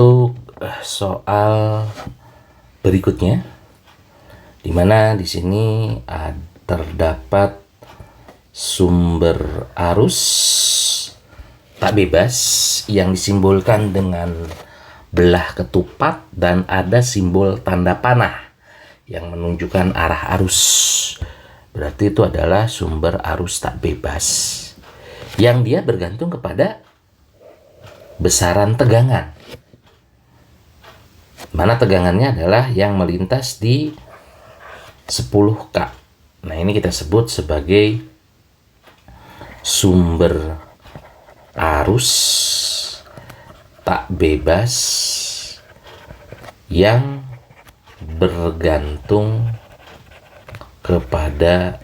untuk soal berikutnya, di mana di sini terdapat sumber arus tak bebas yang disimbolkan dengan belah ketupat dan ada simbol tanda panah yang menunjukkan arah arus. Berarti itu adalah sumber arus tak bebas yang dia bergantung kepada besaran tegangan. Mana tegangannya adalah yang melintas di 10K. Nah, ini kita sebut sebagai sumber arus tak bebas yang bergantung kepada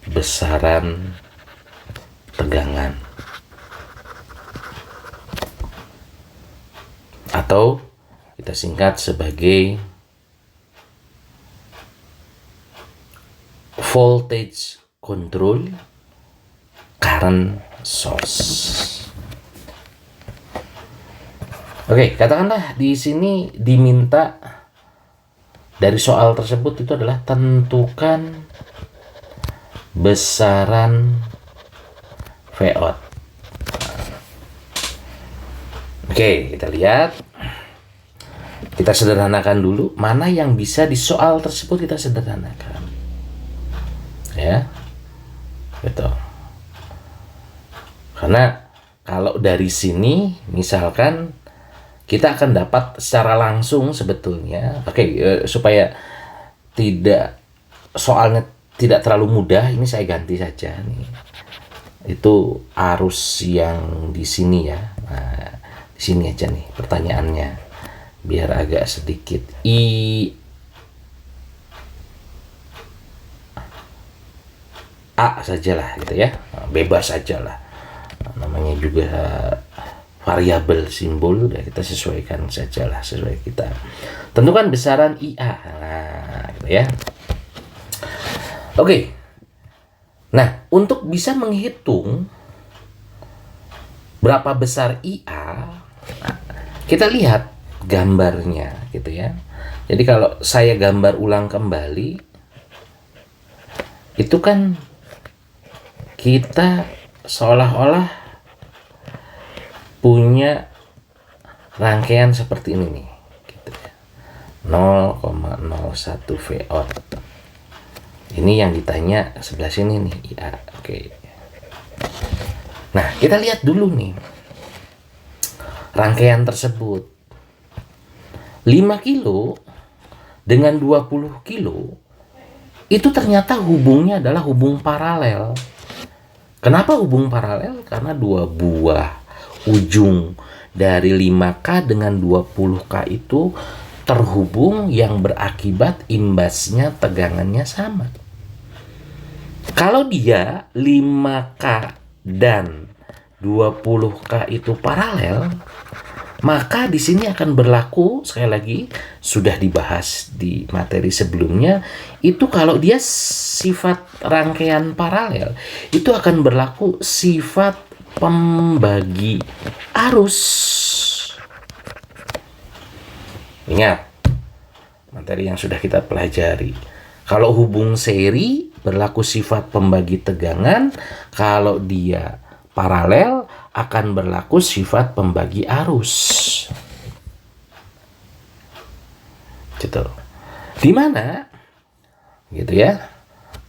besaran tegangan, atau kita singkat sebagai voltage control current source. Oke, katakanlah di sini diminta dari soal tersebut itu adalah tentukan besaran Vout. Oke, kita lihat. Kita sederhanakan dulu mana yang bisa di soal tersebut kita sederhanakan. Ya. Betul. Karena kalau dari sini misalkan kita akan dapat secara langsung sebetulnya, supaya tidak soalnya tidak terlalu mudah, ini saya ganti saja nih. Itu arus yang di sini ya. Nah, di sini aja nih pertanyaannya, biar agak sedikit A sajalah gitu ya, bebas sajalah. Namanya juga variabel simbol, udah kita sesuaikan sajalah sesuai kita. Tentukan besaran IA. Nah, gitu ya. Oke. Nah, untuk bisa menghitung berapa besar IA, nah, kita lihat gambarnya gitu ya. Jadi kalau saya gambar ulang kembali, itu kan kita seolah-olah punya rangkaian seperti ini nih, gitu ya. 0,01 Vout. Ini yang ditanya sebelah sini nih, IA. Oke. Nah, kita lihat dulu nih rangkaian tersebut. 5 kilo dengan 20 kilo itu ternyata hubungnya adalah hubung paralel. Kenapa hubung paralel? Karena dua buah ujung dari 5K dengan 20K itu terhubung yang berakibat imbasnya tegangannya sama. Kalau dia 5K dan 20K itu paralel, maka di sini akan berlaku, sekali lagi sudah dibahas di materi sebelumnya, itu kalau dia sifat rangkaian paralel, itu akan berlaku sifat pembagi arus. Ingat materi yang sudah kita pelajari. Kalau hubung seri berlaku sifat pembagi tegangan, kalau dia paralel akan berlaku sifat pembagi arus. Gitu. Di mana? Gitu ya.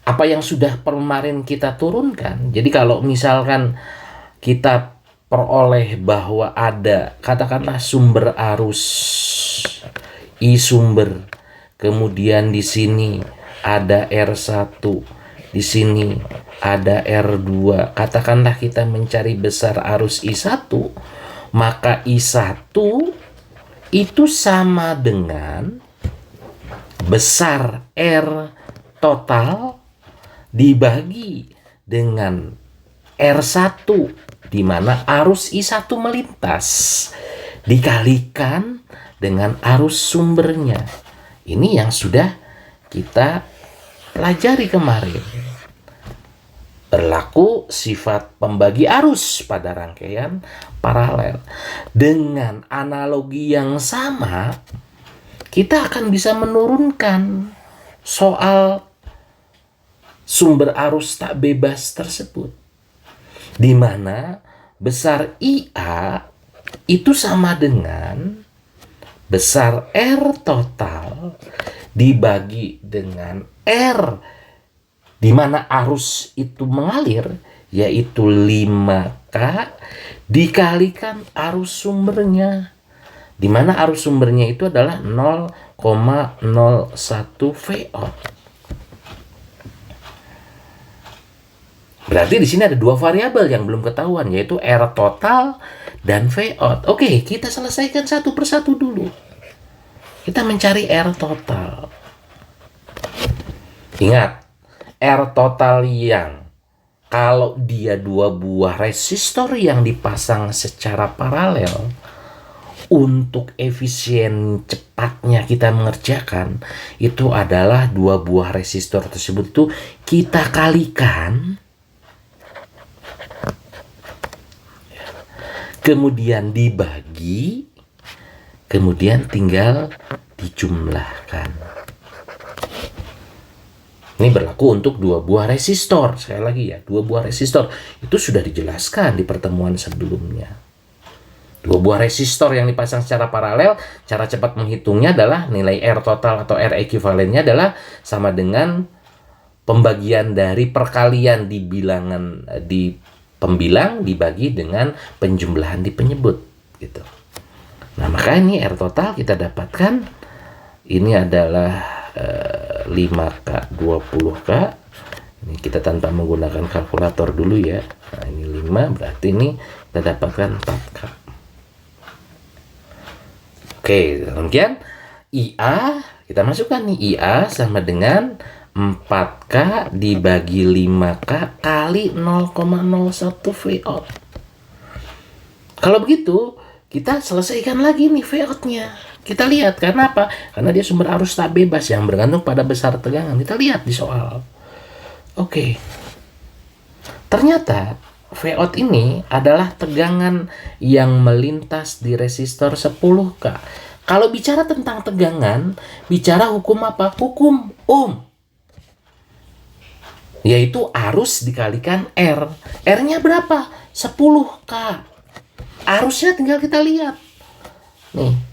Apa yang sudah kemarin kita turunkan. Jadi kalau misalkan kita peroleh bahwa ada katakanlah sumber arus I sumber, kemudian di sini ada R1, di sini ada R2, katakanlah kita mencari besar arus I1, maka I1 itu sama dengan besar R total dibagi dengan R1, di mana arus I1 melintas, dikalikan dengan arus sumbernya. Ini yang sudah kita pelajari kemarin. berlaku sifat pembagi arus pada rangkaian paralel. Dengan analogi yang sama, kita akan bisa menurunkan soal sumber arus tak bebas tersebut, di mana besar IA itu sama dengan besar R total dibagi dengan R di mana arus itu mengalir, yaitu 5K dikalikan arus sumbernya, di mana arus sumbernya itu adalah 0,01 VO. Berarti di sini ada dua variabel yang belum ketahuan, yaitu R total dan VO. Oke, kita selesaikan satu persatu dulu. Kita mencari R total. Ingat, R total yang kalau dia dua buah resistor yang dipasang secara paralel, untuk efisien cepatnya kita mengerjakan, itu adalah dua buah resistor tersebut itu kita kalikan, kemudian dibagi, kemudian tinggal dijumlahkan. Ini berlaku untuk dua buah resistor. Sekali lagi ya, dua buah resistor. Itu sudah dijelaskan di pertemuan sebelumnya. Dua buah resistor yang dipasang secara paralel, cara cepat menghitungnya adalah nilai R total atau R ekuivalennya adalah sama dengan pembagian dari perkalian di bilangan di pembilang dibagi dengan penjumlahan di penyebut gitu. Nah, maka ini R total kita dapatkan ini adalah 5K 20K. Ini kita tanpa menggunakan kalkulator dulu ya. Nah, ini 5, berarti ini kita dapatkan 4K. Oke, kemudian IA kita masukkan nih, IA sama dengan 4K dibagi 5K kali 0,01 VO. Kalau begitu, kita selesaikan lagi nih VO-nya. Kita lihat, karena apa? Karena dia sumber arus tak bebas yang bergantung pada besar tegangan. Kita lihat di soal. Oke. Ternyata VO ini adalah tegangan yang melintas di resistor 10K. Kalau bicara tentang tegangan, bicara hukum apa? Hukum Ohm. Yaitu arus dikalikan R. R-nya berapa? 10K. Arusnya tinggal kita lihat. Nih.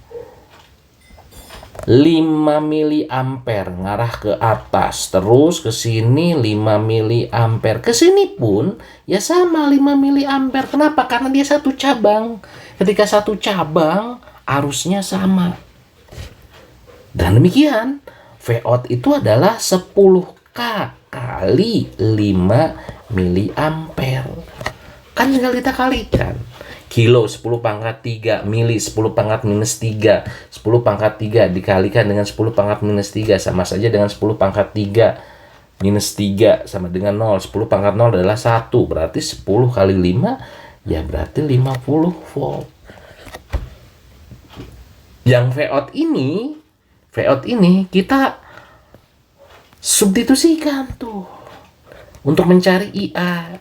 5 miliampere ngarah ke atas, terus ke sini 5 miliampere. Ke sini pun ya sama 5 miliampere. Kenapa? Karena dia satu cabang. Ketika satu cabang, arusnya sama. Dan demikian, VO itu adalah 10K kali 5 miliampere. Kan tinggal kita kalikan. Kilo 10 pangkat 3, mili 10 pangkat minus 3, 10 pangkat 3 dikalikan dengan 10 pangkat minus 3 sama saja dengan 10 pangkat 3 minus 3 sama dengan 0. 10 pangkat 0 adalah 1, berarti 10 kali 5 ya berarti 50 volt. Yang VO ini kita substitusikan tuh untuk mencari IA.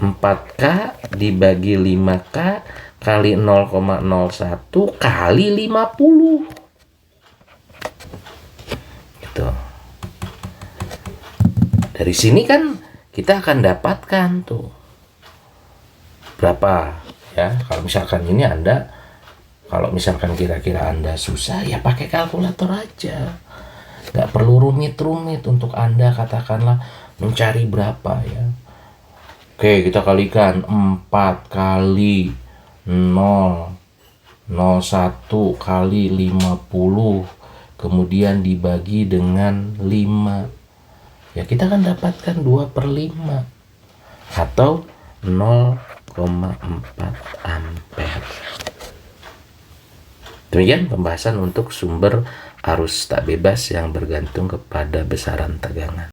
4K dibagi 5K kali 0,01 kali 50. Gitu. Dari sini kan kita akan dapatkan tuh berapa ya. Kalau misalkan ini kalau misalkan kira-kira Anda susah ya pakai kalkulator aja. Nggak perlu rumit-rumit untuk Anda katakanlah mencari berapa ya. Oke, kita kalikan 4 kali 0,01 kali 50, kemudian dibagi dengan 5. Ya, kita akan dapatkan 2/5 atau 0,4 ampere. Demikian pembahasan untuk sumber arus tak bebas yang bergantung kepada besaran tegangan.